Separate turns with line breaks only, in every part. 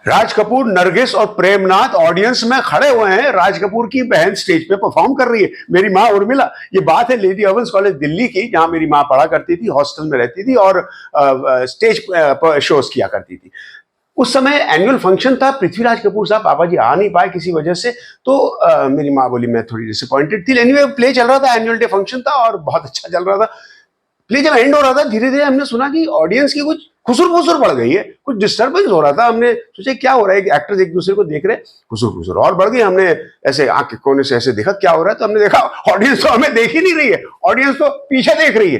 राज कपूर, नरगिस और प्रेमनाथ ऑडियंस में खड़े हुए हैं। राज कपूर की बहन स्टेज पे परफॉर्म कर रही है, मेरी माँ उर्मिला। ये बात है लेडी ओवेंस कॉलेज दिल्ली की, जहां मेरी माँ पढ़ा करती थी, हॉस्टल में रहती थी और स्टेज शोज किया करती थी। उस समय एनुअल फंक्शन था, पृथ्वीराज कपूर साहब पापा जी आ नहीं पाए किसी वजह से, तो मेरी माँ बोली मैं थोड़ी डिसअपॉइंटेड थी। एनीवे प्ले चल रहा था, एनुअल डे फंक्शन था और बहुत अच्छा चल रहा था। प्ले जब एंड हो रहा था, धीरे धीरे हमने सुना कि ऑडियंस की कुछ खुसुर फुसुर बढ़ गई है, कुछ डिस्टर्बेंस हो रहा था। हमने सोचा क्या हो रहा है, एक्टर्स एक दूसरे को देख रहे, खुसुर फुसुर और बढ़ गई। हमने ऐसे आंख के कोने से ऐसे देखा क्या हो रहा है, तो हमने देखा ऑडियंस तो हमें देख ही नहीं रही है, ऑडियंस तो पीछे देख रही है।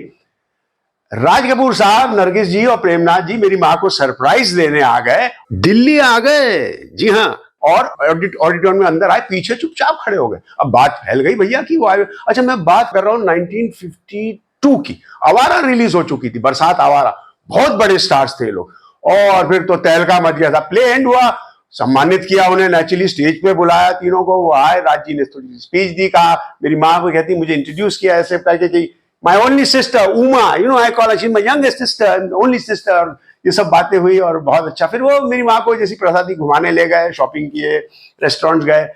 राज कपूर साहब, नरगिस जी और प्रेमनाथ जी मेरी माँ को सरप्राइज देने आ गए, दिल्ली आ गए। जी हाँ, और ऑडिटोरियम में अंदर आए, पीछे चुपचाप खड़े हो गए। अब बात फैल गई भैया कि वो आए। अच्छा, मैं बात कर रहा हूँ 1952 की। आवारा रिलीज हो चुकी थी, बरसात आवारा, बहुत बड़े स्टार्स थे लोग। और फिर तो तहलका मच गया था। प्ले एंड हुआ, सम्मानित किया उन्हें, नेचुरली स्टेज पे बुलाया तीनों को। वो आए, राज जी ने थोड़ी स्पीच दी, कहा मेरी माँ को कहती मुझे इंट्रोड्यूस किया ऐसे करके कि my only sister Uma, I call she my youngest sister, only sister. ये सब बातें हुई और बहुत अच्छा। फिर वो मेरी माँ को जैसी प्रसादी घुमाने ले गए, शॉपिंग किए, रेस्टोरेंट गए।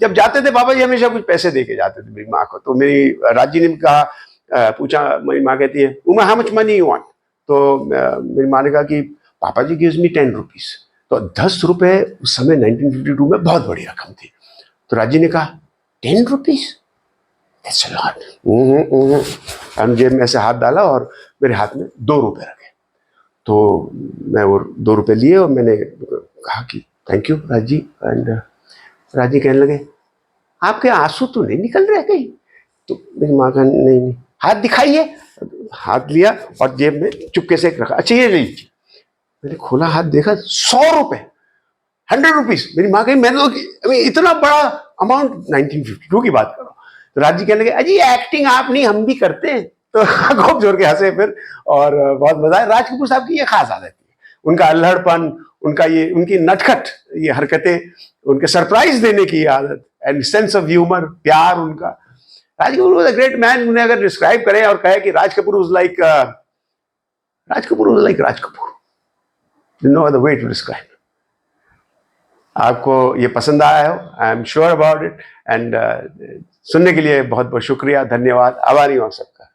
जब जाते थे पापा जी हमेशा कुछ पैसे दे के जाते थे मेरी माँ को। तो मेरी राजी ने कहा, पूछा, मेरी माँ कहती है Uma how much money you want. तो मेरी माँ ने कहा कि पापा जी गिव्स मी 10 रुपीज। तो 10 रुपए उस समय 1952 में बहुत बड़ी रकम थी। तो राजी ने कहा 10 रुपीज, दैट्स अ लॉट। हम जेब में ऐसे हाथ डाला और मेरे हाथ में 2 रुपए रखे। तो मैं वो 2 रुपए लिए और मैंने कहा कि thank you Raj ji. And Raj ji कहने लगे आपके आंसू तो नहीं निकल रहे कहीं। तो मेरी माँ का नहीं नहीं, हाथ दिखाइए। हाथ लिया और जेब में चुपके से रखा। अच्छा ये लीजिए। मैंने खोला, हाथ देखा, 100 रुपए, 100 रुपीज। मेरी माँ कही मैंने तो इतना बड़ा अमाउंट, 1952 की बात करो। तो राज जी कहने लगे अजी एक्टिंग आप नहीं हम भी करते हैं। तो खूब जोर के हंसे फिर, और बहुत मजा आया। राज कपूर साहब की ये खास आदत है, उनका अल्हड़पन, उनका ये, उनकी नटखट ये हरकतें, उनके सरप्राइज देने की आदत एंड सेंस ऑफ ह्यूमर, प्यार उनका। Raj Kapoor was a great man. उन्हें अगर डिस्क्राइब करें और कहे कि Raj Kapoor was like Raj Kapoor was like Raj Kapoor, no other way to describe. आपको ये पसंद आया हो, I am sure about it. And सुनने के लिए बहुत बहुत शुक्रिया, धन्यवाद, आभारी हूं आप सबका।